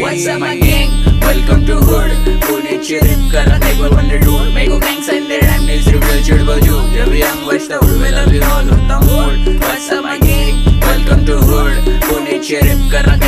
What's up my gang? Welcome to hood. पुणेची rap करा type one dude. मेरे को gangs and their rhyme needs reveal चिड़वा जो. जब young बचता उड़वे लगी all होता mood. What's up my gang? Welcome to hood. पुणेची rap करा